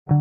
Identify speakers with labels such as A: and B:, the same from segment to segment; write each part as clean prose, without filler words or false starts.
A: A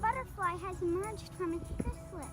A: butterfly has emerged from its chrysalis.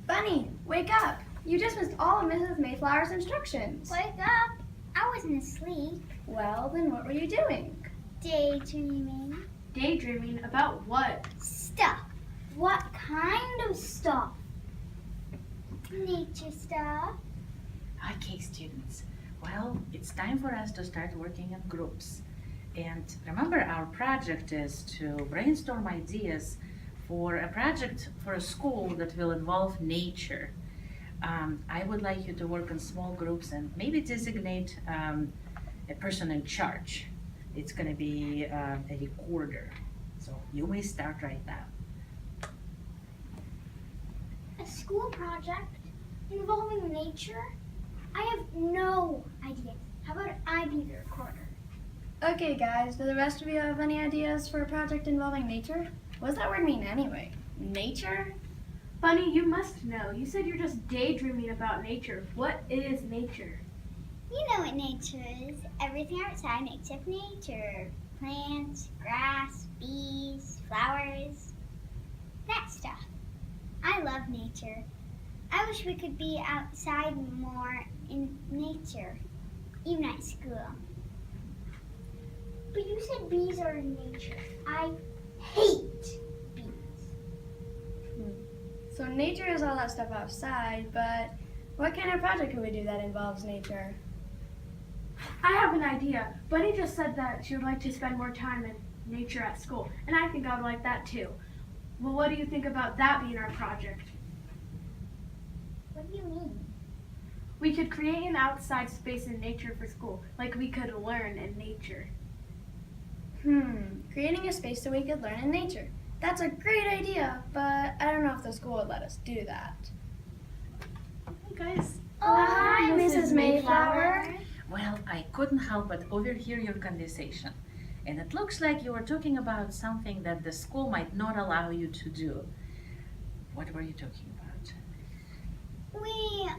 B: Bunny, wake up! You just missed all of Mrs. Mayflower's instructions.
A: Wake up! I wasn't asleep.
B: Well, then what were you doing?
A: Daydreaming.
C: Daydreaming about what?
A: Stuff. What kind of stuff? Nature stuff.
D: Okay, students. Well, it's time for us to start working in groups. And remember, our project is to brainstorm ideas for a project for a school that will involve nature. I would like you to work in small groups and maybe designate a person in charge. It's going to be a recorder. So you may start right now.
A: A school project involving nature? I have no idea. How about I be the recorder?
B: Okay, guys, do the rest of you have any ideas for a project involving nature? What does that word mean anyway? Nature?
C: Bunny, you must know. You said you're just daydreaming about nature. What is nature?
A: You know what nature is. Everything outside makes up nature. Plants, grass, bees, flowers. That stuff. I love nature. I wish we could be outside more in nature, even at school. But you said bees are in nature. I hate bees.
B: So nature is all that stuff outside, but what kind of project could we do that involves nature?
C: I have an idea. Bunny just said that she would like to spend more time in nature at school, and I think I would like that too. Well, what do you think about that being our project?
A: What do you mean?
C: We could create an outside space in nature for school, like we could learn in nature.
B: Creating a space so we could learn in nature. That's a great idea, but I don't know if the school would let us do that.
C: Hey guys.
A: Oh, hi,
B: Mrs. Mayflower.
D: Well, I couldn't help but overhear your conversation. And it looks like you were talking about something that the school might not allow you to do. What were you talking about?
A: We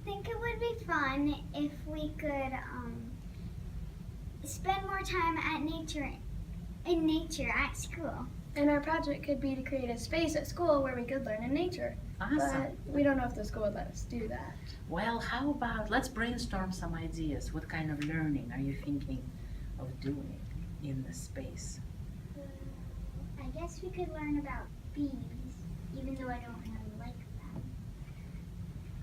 A: think it would be fun if we could spend more time in nature at school.
B: And our project could be to create a space at school where we could learn in nature.
D: Awesome.
B: But we don't know if the school would let us do that.
D: Well, how about let's brainstorm some ideas. What kind of learning are you thinking of doing in the space?
A: I guess we could learn about bees, even though I don't really like them.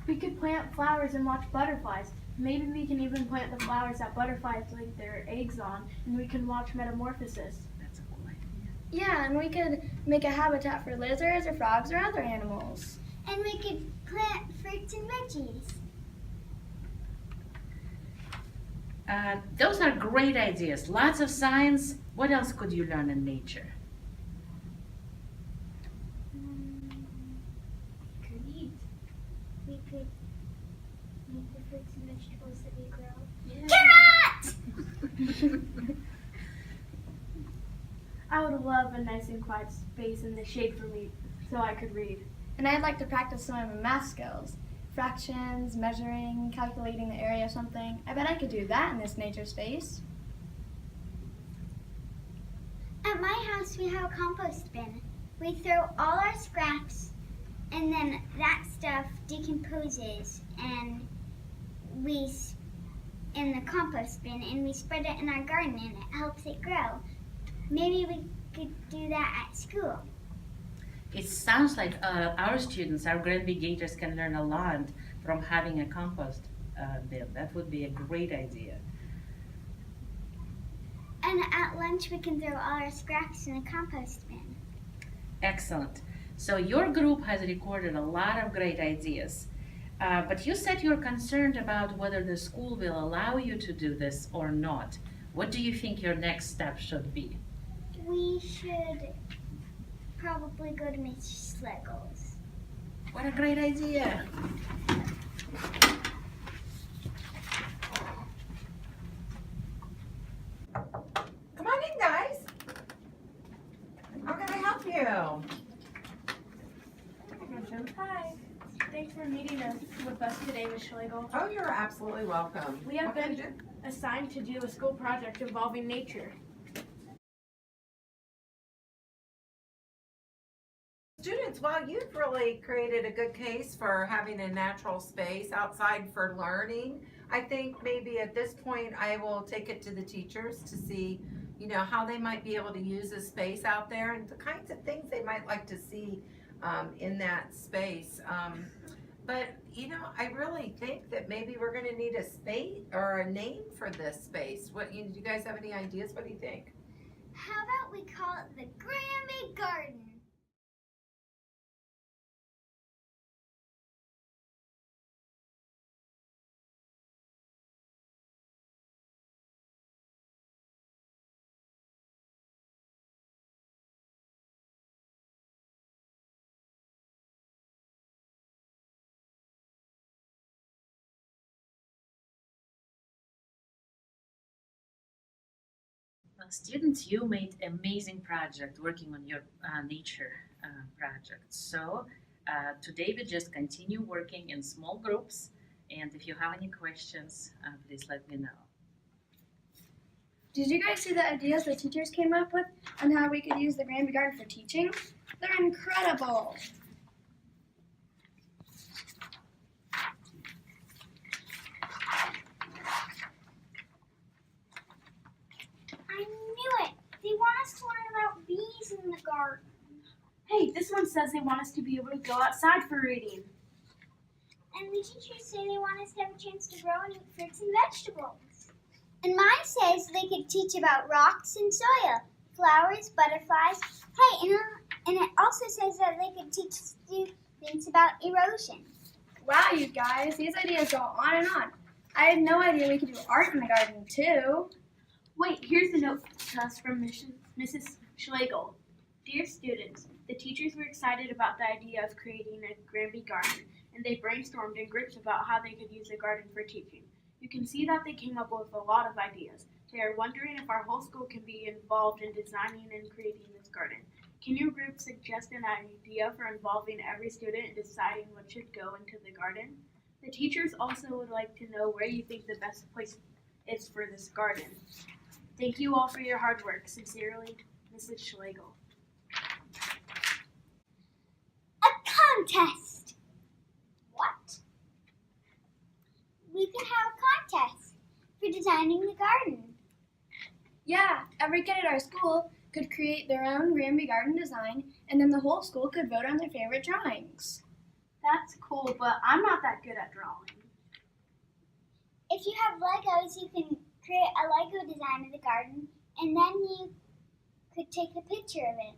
C: We could plant flowers and watch butterflies. Maybe we can even plant the flowers that butterflies lay their eggs on, and we can watch metamorphosis.
D: That's a cool idea.
B: Yeah, and we could make a habitat for lizards or frogs or other animals.
A: And we could plant fruits and veggies.
D: Those are great ideas. Lots of science. What else could you learn in nature?
A: We could eat the fruits and vegetables that we grow. Carrot!
C: I would love a nice and quiet space in the shade for me so I could read.
B: And I'd like to practice some of my math skills. Fractions, measuring, calculating the area of something. I bet I could do that in this nature space.
A: At my house, we have a compost bin. We throw all our scraps, and then that stuff decomposes, and in the compost bin, and we spread it in our garden, and it helps it grow. Maybe we could do that at school.
D: It sounds like our students, our Granby Gators, can learn a lot from having a compost bin. That would be a great idea.
A: And at lunch, we can throw all our scraps in the compost bin.
D: Excellent. So your group has recorded a lot of great ideas. But you said you're concerned about whether the school will allow you to do this or not. What do you think your next step should be?
A: We should probably go to Miss Schlegel's.
D: What a great idea.
E: Come on in, guys. How can I help you?
C: Hi. Thanks for meeting us with us today, Ms. Schlegel.
E: Oh, you're absolutely welcome.
C: We have
E: What can I
C: been
E: do?
C: assigned to do a school project involving nature.
E: Students, well, you've really created a good case for having a natural space outside for learning. I think maybe at this point I will take it to the teachers to see, how they might be able to use this space out there and the kinds of things they might like to see in that space. But, I really think that maybe we're going to need a space or a name for this space. Do you guys have any ideas? What do you think?
A: How about we call it the Granby Garden?
D: Well, students, you made amazing project working on your nature project. So today we just continue working in small groups. And if you have any questions, please let me know.
B: Did you guys see the ideas the teachers came up with on how we could use the Granby Garden for teaching? They're incredible.
A: I knew it! They want us to learn about bees in the garden.
C: Hey, this one says they want us to be able to go outside for reading.
A: And the teachers say they want us to have a chance to grow and eat fruits and vegetables. And mine says they could teach about rocks and soil, flowers, butterflies. Hey, and it also says that they could teach students about erosion.
B: Wow, you guys, these ideas go on and on. I had no idea we could do art in the garden, too.
C: Wait, here's a note to us from Mrs. Schlegel. Dear students, the teachers were excited about the idea of creating a Granby Garden, and they brainstormed in groups about how they could use the garden for teaching. You can see that they came up with a lot of ideas. They are wondering if our whole school can be involved in designing and creating this garden. Can your group suggest an idea for involving every student in deciding what should go into the garden? The teachers also would like to know where you think the best place is for this garden. Thank you all for your hard work. Sincerely, Mrs. Schlegel.
A: A contest! What? We can have a contest for designing the garden.
B: Yeah, every kid at our school could create their own Granby Garden design, and then the whole school could vote on their favorite drawings.
C: That's cool, but I'm not that good at drawing.
A: If you have Legos, you can create a Lego design of the garden, and then you could take a picture of it.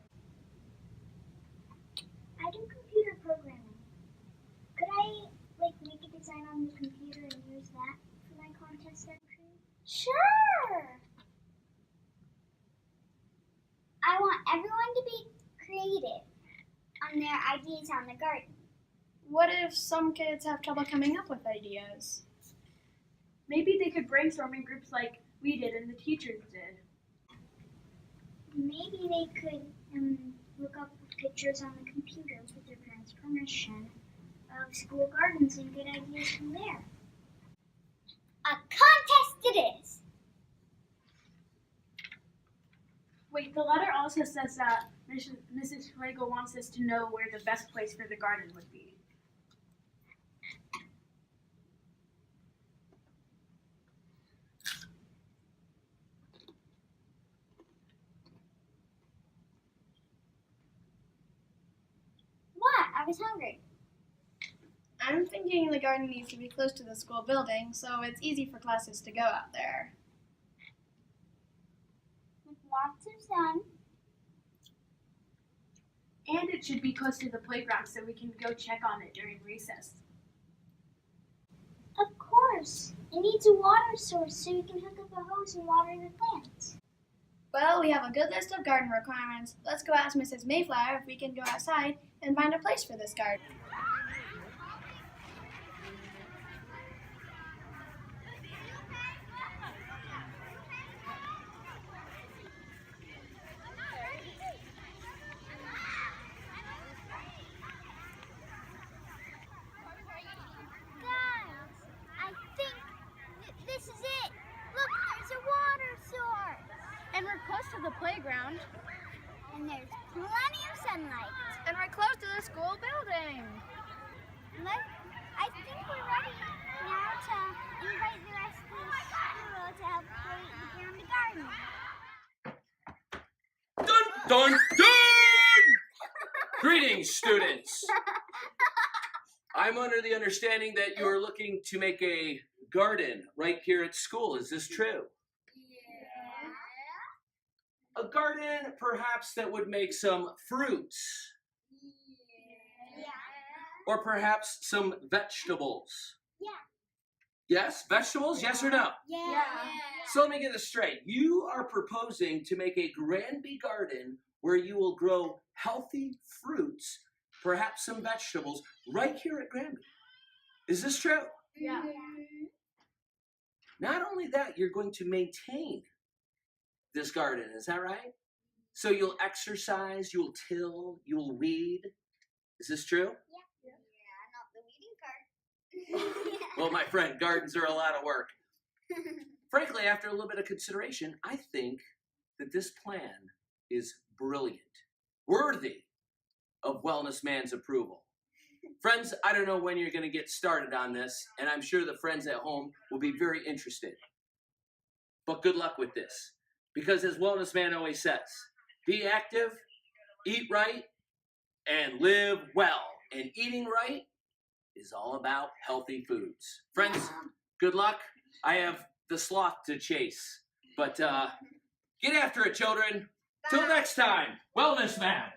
A: I do computer programming. Could I make a design on the computer and use that for my contest entry? Sure! I want everyone to be creative on their ideas on the garden.
B: What if some kids have trouble coming up with ideas?
C: Maybe they could brainstorm in groups like we did and the teachers did.
A: Maybe they could look up pictures on the computer with their parents' permission of school gardens and get ideas from there. A contest it is!
C: Wait, the letter also says that Mrs. Schlegel wants us to know where the best place for the garden would be.
A: What? I was hungry.
B: I'm thinking the garden needs to be close to the school building, so it's easy for classes to go out there.
A: With lots of sun.
C: And it should be close to the playground so we can go check on it during recess.
A: Of course. It needs a water source so you can hook up a hose and water the plants.
B: Well, we have a good list of garden requirements. Let's go ask Mrs. Mayflower if we can go outside and find a place for this garden.
A: And we're close to the playground. And there's plenty of sunlight.
B: And we're close to the school building.
A: I think we're ready now to invite the rest of the school to help create the Granby Garden.
F: Dun, dun, dun! Greetings, students. I'm under the understanding that you're looking to make a garden right here at school. Is this true? A garden, perhaps, that would make some fruits.
A: Yeah.
F: Or perhaps some vegetables.
A: Yeah.
F: Yes? Vegetables? Yes or no?
A: Yeah.
F: So let me get this straight. You are proposing to make a Granby garden where you will grow healthy fruits, perhaps some vegetables, right here at Granby. Is this true?
C: Yeah.
F: Not only that, you're going to maintain this garden, is that right? So you'll exercise, you'll till, you'll weed. Is this true?
A: Yeah, not the weeding part.
F: Well, my friend, gardens are a lot of work. Frankly, after a little bit of consideration, I think that this plan is brilliant, worthy of Wellness Man's approval. Friends, I don't know when you're going to get started on this, and I'm sure the friends at home will be very interested. But good luck with this. Because as Wellness Man always says, be active, eat right, and live well. And eating right is all about healthy foods. Friends, good luck. I have the sloth to chase. But get after it, children. Till next time, Wellness Man.